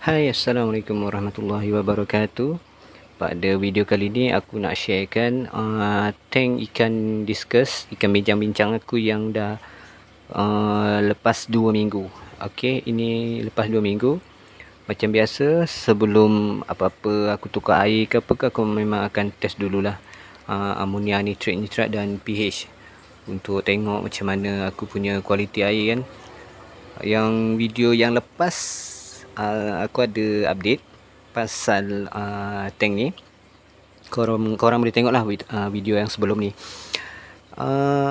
Hai, Assalamualaikum warahmatullahi wabarakatuh. Pada video kali ni aku nak sharekan tank ikan discus, ikan bincang-bincang aku yang dah lepas 2 minggu. Okey, ini lepas 2 minggu. Macam biasa, sebelum apa-apa aku tukar air ke apa ke, aku memang akan test dululah amonia, nitrat dan pH untuk tengok macam mana aku punya kualiti air kan. Yang video yang lepas aku ada update pasal tank ni. Korang boleh tengok lah video yang sebelum ni.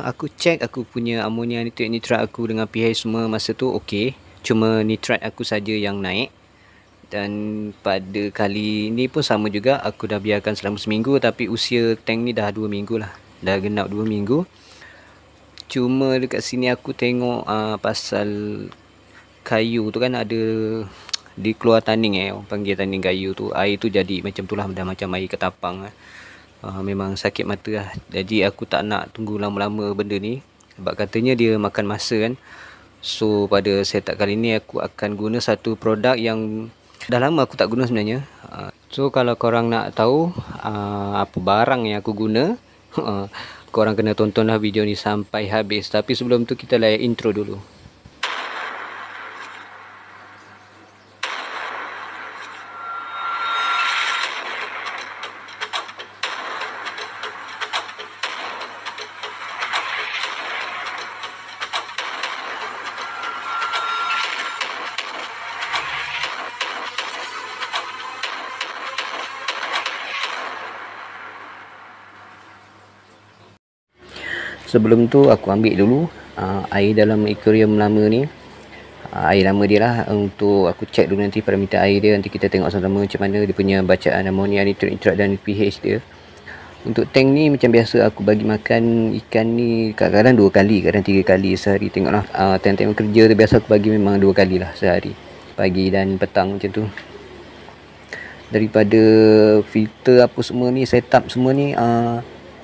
Aku check aku punya amonia, nitrat aku dengan pH semua masa tu okey. Cuma nitrat aku saja yang naik. Dan pada kali ni pun sama juga, aku dah biarkan selama seminggu, tapi usia tank ni dah 2 minggu lah. Dah genap 2 minggu. Cuma dekat sini aku tengok pasal kayu tu kan, ada di keluar taning orang panggil taning kayu tu, air tu jadi macam tu lah, dah macam air ketapang memang sakit mata lah. Jadi aku tak nak tunggu lama-lama benda ni, sebab katanya dia makan masa kan. So pada setup kali ni aku akan guna satu produk yang dah lama aku tak guna sebenarnya. So kalau korang nak tahu apa barang yang aku guna, korang kena tontonlah video ni sampai habis. Tapi sebelum tu kita layan intro dulu. Sebelum tu aku ambil dulu air dalam akuarium lama ni, air lama dia lah, untuk aku check dulu nanti parameter air dia. Nanti kita tengok sama-sama macam mana dia punya bacaan amonia, nitrat dan pH dia. Untuk tank ni macam biasa aku bagi makan ikan ni kadang-kadang 2 kali, kadang 3 kali sehari. Tengoklah time-time kerja tu biasa aku bagi memang 2 kali lah sehari, pagi dan petang macam tu. Daripada filter apa semua ni, setup semua ni,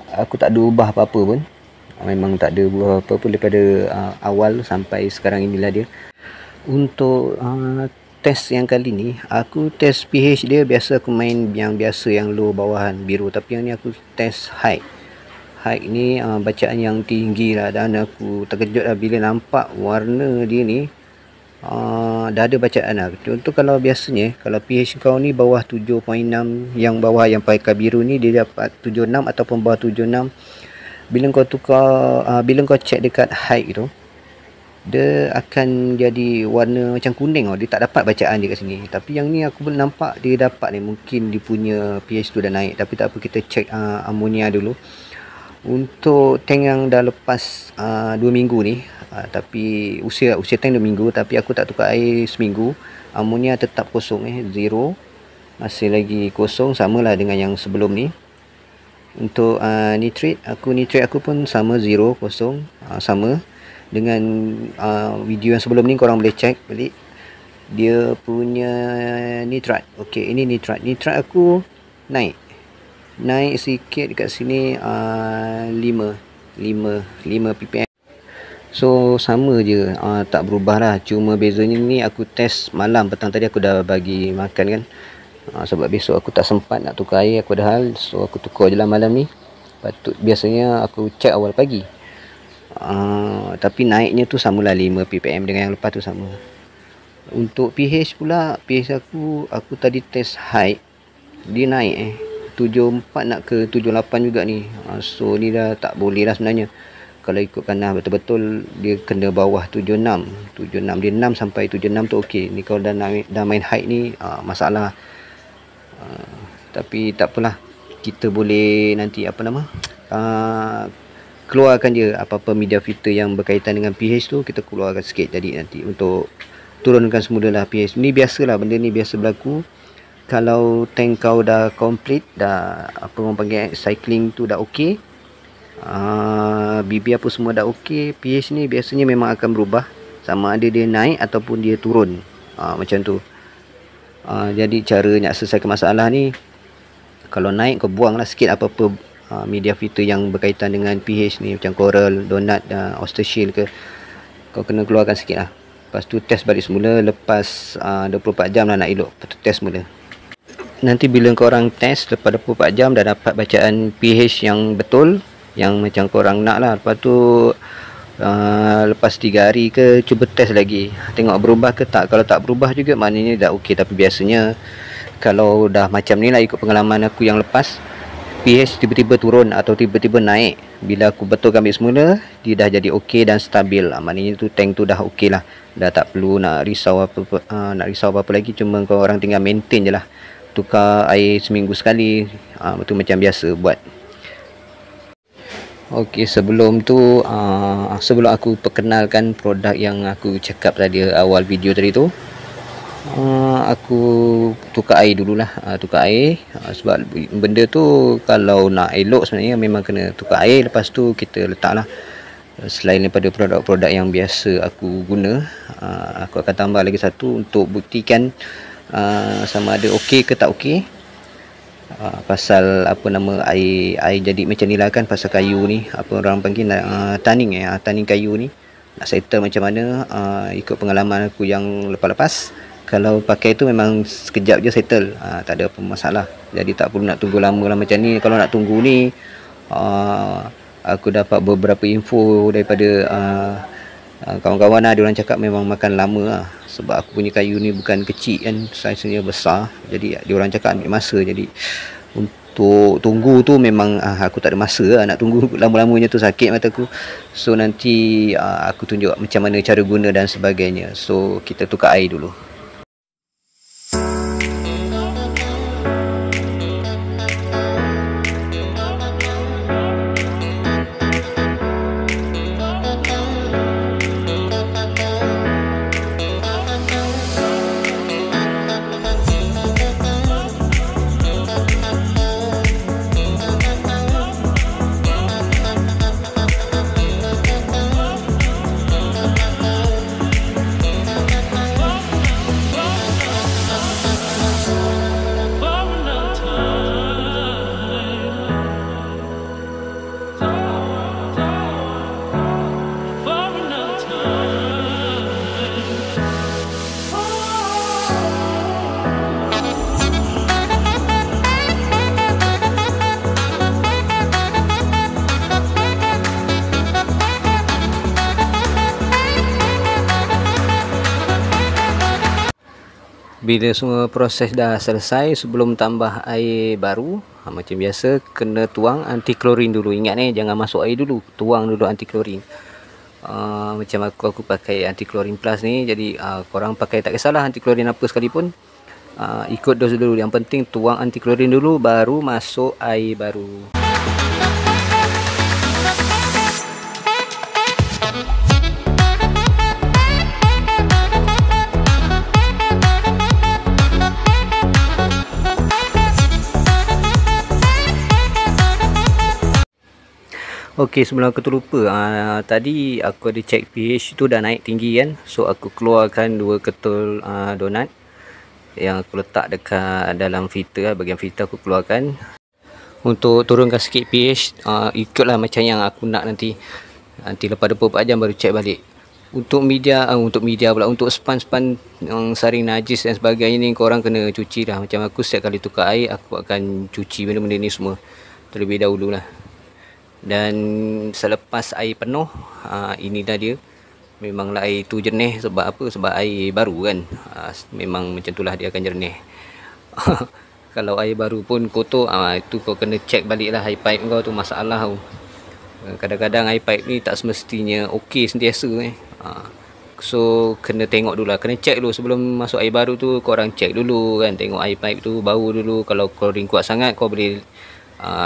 aku tak ada ubah apa-apa pun. Memang tak ada buah apa-apa daripada awal sampai sekarang inilah dia. Untuk test yang kali ni, aku test pH dia biasa aku main yang biasa, yang low bawahan biru. Tapi yang ni aku test high. High ni bacaan yang tinggi lah, dan aku terkejut lah bila nampak warna dia ni dah ada bacaan lah. Contoh kalau biasanya kalau pH kau ni bawah 7.6, yang bawah yang pakai biru ni dia dapat 76 ataupun bawah 76. Bila kau tukar, bila kau check dekat high tu, dia akan jadi warna macam kuning. Dia tak dapat bacaan dia kat sini. Tapi yang ni aku boleh nampak dia dapat ni. Mungkin dia punya pH tu dah naik. Tapi tak apa, kita check amonia dulu. Untuk tank yang dah lepas 2 minggu ni, tapi usia tank 2 minggu, tapi aku tak tukar air seminggu, amonia tetap kosong, zero. Masih lagi kosong, samalah dengan yang sebelum ni. Untuk nitrat aku pun sama, 0, kosong, sama dengan video yang sebelum ni. Korang boleh check balik dia punya nitrat. Okey, ini nitrat aku naik sikit dekat sini, 5 ppm. So sama je, tak berubah lah. Cuma bezanya ni aku test malam, petang tadi aku dah bagi makan kan. Sebab besok aku tak sempat nak tukar air, aku ada hal. So aku tukar je lah malam ni. Biasanya aku check awal pagi. Tapi naiknya tu samalah 5 ppm dengan yang lepas tu sama. Untuk pH pula, pH aku tadi test high, dia naik 74 nak ke 78 juga ni. So ni dah tak boleh lah sebenarnya. Kalau ikutkan betul-betul dia kena bawah 76. Dia 6 sampai 76 tu okey. Ni kalau dah main high ni masalah. Tapi tak apalah, kita boleh nanti keluarkan je apa-apa media filter yang berkaitan dengan pH tu, kita keluarkan sikit. Jadi nanti untuk turunkan semula lah pH. Ni biasalah, benda ni biasa berlaku kalau tank kau dah complete, dah orang panggil cycling tu dah okey, BB apa semua dah okey, pH ni biasanya memang akan berubah, sama ada dia naik ataupun dia turun, macam tu. Jadi cara nak selesaikan masalah ni, kalau naik kau buanglah sikit apa-apa media filter yang berkaitan dengan pH ni, macam coral, donut, oyster shell ke, kau kena keluarkan sikit lah. Lepas tu test balik semula. Lepas 24 jam lah nak elok, lepas tu test semula. Nanti bila korang test lepas 24 jam dah dapat bacaan pH yang betul, yang macam korang nak lah. Lepas tu lepas 3 hari ke, cuba test lagi, tengok berubah ke tak. Kalau tak berubah juga maknanya dah okey. Tapi biasanya kalau dah macam ni lah, ikut pengalaman aku yang lepas, pH tiba-tiba turun atau tiba-tiba naik, bila aku betulkan ambil semula, dia dah jadi okey dan stabil. Maknanya tu tank tu dah okey lah, dah tak perlu nak risau apa-apa lagi. Cuma kau orang tinggal maintain je lah, tukar air seminggu sekali, itu macam biasa buat. Okey, sebelum tu sebelum aku perkenalkan produk yang aku cakap tadi awal video tadi tu, aku tukar air dululah. Tukar air, sebab benda tu kalau nak elok sebenarnya memang kena tukar air. Lepas tu kita letaklah, selain daripada produk-produk yang biasa aku guna, aku akan tambah lagi satu untuk buktikan sama ada okey ke tak okey. Pasal apa nama, air jadi macam ni lah kan, pasal kayu ni, apa orang panggil tanning tanning kayu ni nak settle macam mana. Ikut pengalaman aku yang lepas-lepas, kalau pakai tu memang sekejap je settle, tak ada apa masalah. Jadi tak perlu nak tunggu lama lah macam ni. Kalau nak tunggu ni, aku dapat beberapa info daripada kawan-kawan lah, diorang cakap memang makan lama lah. Sebab aku punya kayu ni bukan kecil kan, saiznya besar. Jadi diorang cakap ambil masa. Jadi untuk tunggu tu memang aku tak ada masa lah. Nak tunggu lama-lamanya tu sakit mata aku. So nanti aku tunjuk macam mana cara guna dan sebagainya. So kita tukar air dulu. Bila semua proses dah selesai, sebelum tambah air baru, macam biasa kena tuang anti klorin dulu. Ingat ni, jangan masuk air dulu, tuang dulu anti klorin. Macam aku pakai anti klorin plus ni. Jadi korang pakai tak kisahlah anti klorin apa sekalipun, ikut dos dulu. Yang penting tuang anti klorin dulu, baru masuk air baru. Okey, sebelum aku terlupa, tadi aku ada check pH tu dah naik tinggi kan. So aku keluarkan 2 ketul donat yang aku letak dekat dalam filter, bahagian filter aku keluarkan untuk turunkan sikit pH. Ikutlah macam yang aku nak nanti lepas 24 jam baru check balik. Untuk media pula, untuk span yang saring najis dan sebagainya ni, korang kena cuci dah. Macam aku setiap kali tukar air, aku akan cuci benda-benda ni semua terlebih dahulu lah. Dan selepas air penuh, inilah dia. Memanglah air tu jernih. Sebab apa? Sebab air baru kan, memang macam itulah dia akan jernih. Kalau air baru pun kotor, itu kau kena check balik lah air pipe kau tu, masalah tu. Kadang-kadang air pipe ni tak semestinya okey sentiasa so kena tengok dulu lah, kena check dulu sebelum masuk air baru tu. Korang check dulu kan, tengok air pipe tu bau dulu. Kalau klorin kuat sangat, kau boleh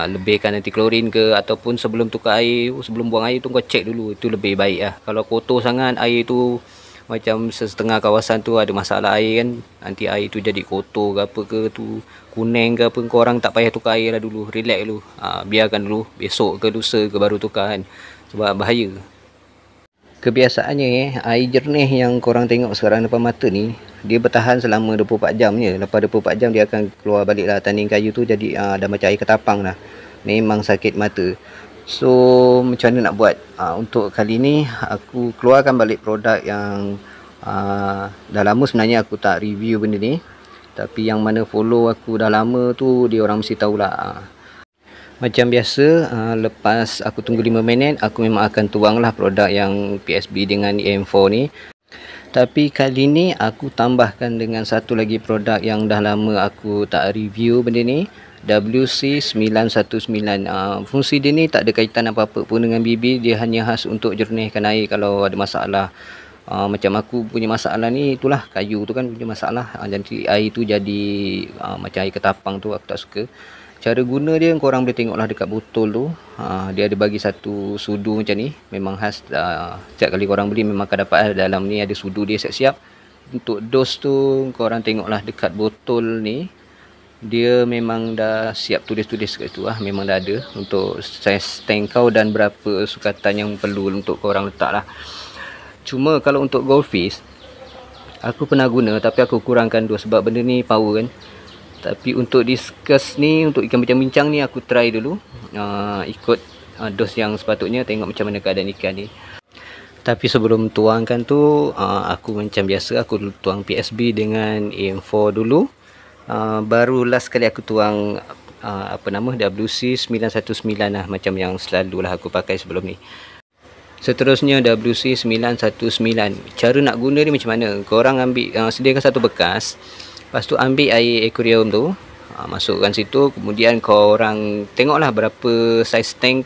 lebihkan anti klorin ke, ataupun sebelum tukar air, sebelum buang air tu kau check dulu, itu lebih baik lah. Kalau kotor sangat air tu, macam setengah kawasan tu ada masalah air kan, nanti air tu jadi kotor ke apa ke, tu kuning ke apa, korang tak payah tukar air lah dulu, relax dulu, biarkan dulu, besok ke lusa ke baru tukar kan, sebab bahaya. Kebiasaannya air jernih yang korang tengok sekarang depan mata ni, dia bertahan selama 24 jam je. Lepas 24 jam dia akan keluar balik lah tanning kayu tu, jadi dah macam air ketapang lah. Memang sakit mata. So macam mana nak buat? Untuk kali ni aku keluarkan balik produk yang Dah lama sebenarnya aku tak review benda ni, tapi yang mana follow aku dah lama tu dia orang mesti tahulah. Macam biasa, lepas aku tunggu 5 minit, aku memang akan tuanglah produk yang PSB dengan EM4 ni. Tapi kali ni aku tambahkan dengan satu lagi produk yang dah lama aku tak review benda ni, WC919. Fungsi dia ni tak ada kaitan apa-apa pun dengan BB, dia hanya khas untuk jernihkan air kalau ada masalah. Macam aku punya masalah ni, itulah kayu tu kan punya masalah, jadi air tu jadi macam air ketapang tu, aku tak suka. Cara guna dia korang boleh tengoklah dekat botol tu, dia ada bagi satu sudu macam ni, memang khas. Setiap kali korang beli memang akan dapat dalam ni ada sudu dia siap-siap. Untuk dos tu korang tengoklah dekat botol ni, dia memang dah siap tulis-tulis kat situ memang dah ada untuk saiz tank kau dan berapa sukatan yang perlu untuk korang letak lah. Cuma kalau untuk goldfish aku pernah guna, tapi aku kurangkan dos sebab benda ni power kan. Tapi untuk diskus ni, untuk ikan bincang-bincang ni, aku try dulu ikut dos yang sepatutnya, tengok macam mana keadaan ikan ni. Tapi sebelum tuangkan tu, aku macam biasa, aku dulu tuang PSB dengan EM4 dulu. Baru last kali aku tuang WC919 lah, macam yang selalu lah aku pakai sebelum ni. Seterusnya WC919. Cara nak guna ni macam mana? Korang ambil, sediakan satu bekas. Lepas tu ambil air aquarium tu, masukkan situ. Kemudian korang tengoklah berapa saiz tank.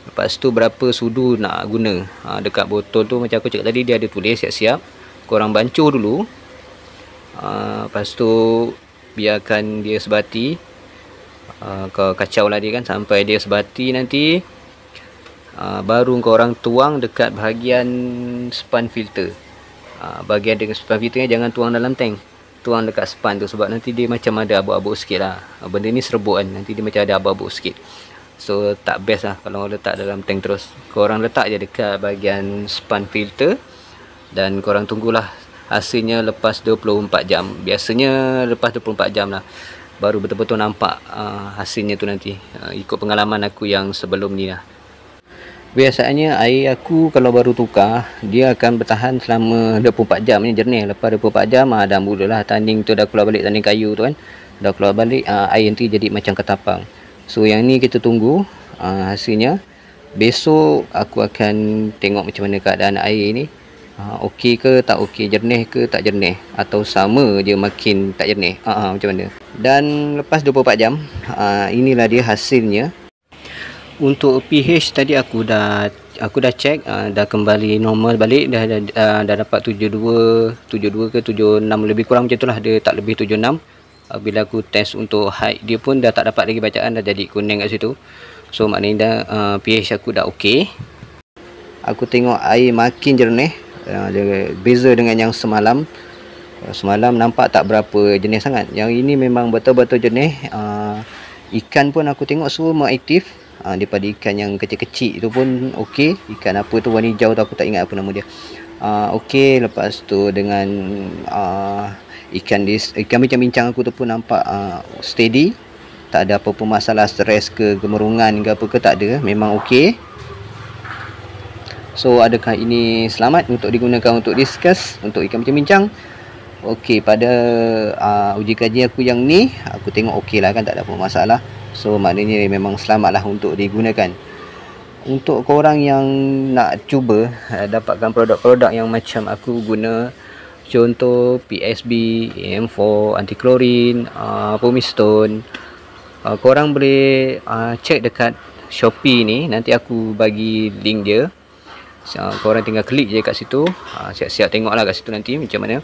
Lepas tu berapa sudu nak guna. Dekat botol tu macam aku cakap tadi, dia ada tulis siap-siap. Korang bancuh dulu. Lepas tu biarkan dia sebati. Kacau lah dia kan sampai dia sebati nanti. Baru korang tuang dekat bahagian span filter. Bahagian dengan span filter ni jangan tuang dalam tank, tuang dekat span tu, sebab nanti dia macam ada abuk-abuk sikit lah. Benda ni serbuk kan, nanti dia macam ada abuk-abuk sikit. So tak best lah kalau letak dalam tank terus. Korang letak je dekat bahagian span filter, dan korang tunggulah hasilnya lepas 24 jam. Biasanya lepas 24 jam lah baru betul-betul nampak hasilnya tu nanti. Ikut pengalaman aku yang sebelum ni lah. Biasanya air aku kalau baru tukar, dia akan bertahan selama 24 jam ni jernih. Lepas 24 jam dah mulalah tanding tu, dah keluar balik tanding kayu tu kan. Dah keluar balik, air nanti jadi macam ketapang. So yang ni kita tunggu hasilnya. Besok aku akan tengok macam mana keadaan air ni. Okey ke tak okey, jernih ke tak jernih, atau sama je makin tak jernih. Macam mana. Dan lepas 24 jam, inilah dia hasilnya. Untuk pH tadi aku dah check, dah kembali normal balik, dah dapat 72 ke 76, lebih kurang macam itulah, dia tak lebih 76. Bila aku test untuk height dia pun dah tak dapat lagi bacaan, dah jadi kuning kat situ. So maknanya dah, pH aku dah okey. Aku tengok air makin jernih, dia beza dengan yang semalam. Semalam nampak tak berapa jernih sangat, yang ini memang betul-betul jernih. Ikan pun aku tengok semua aktif. Daripada ikan yang kecil-kecil tu pun okey. Ikan apa tu warna hijau tu aku tak ingat apa nama dia. Okey, lepas tu dengan ikan bincang-bincang aku tu pun nampak steady. Tak ada apa-apa masalah stres ke gemerungan ke apa ke, tak ada. Memang okey. So adakah ini selamat untuk digunakan untuk diskus untuk ikan bincang-bincang? Okey, pada uji kaji aku yang ni, aku tengok okey lah kan, tak ada apa masalah. So maknanya memang selamat lah untuk digunakan. Untuk korang yang nak cuba dapatkan produk-produk yang macam aku guna, contoh PSB, EM4, anti klorin, Pumistone, korang boleh check dekat Shopee ni, nanti aku bagi link dia. Korang tinggal klik je kat situ, siap-siap tengoklah kat situ nanti macam mana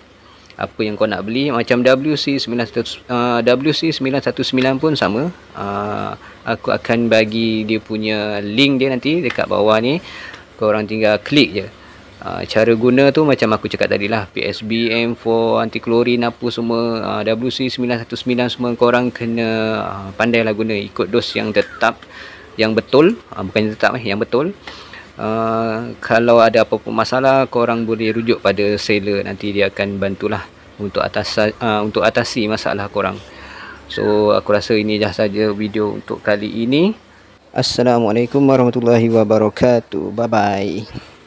apa yang kau nak beli. Macam WC919 pun sama. Aku akan bagi dia punya link dia nanti dekat bawah ni. Korang tinggal klik je. Cara guna tu macam aku cakap tadi lah, PSB, M4, anti klorin apa semua, WC919 semua korang kena pandai lah guna, ikut dos yang tetap, yang betul, bukan yang tetap, yang betul. Kalau ada apa-apa masalah, korang boleh rujuk pada seller, nanti dia akan bantulah untuk atasi masalah korang. So aku rasa ini dah saja video untuk kali ini. Assalamualaikum warahmatullahi wabarakatuh. Bye bye.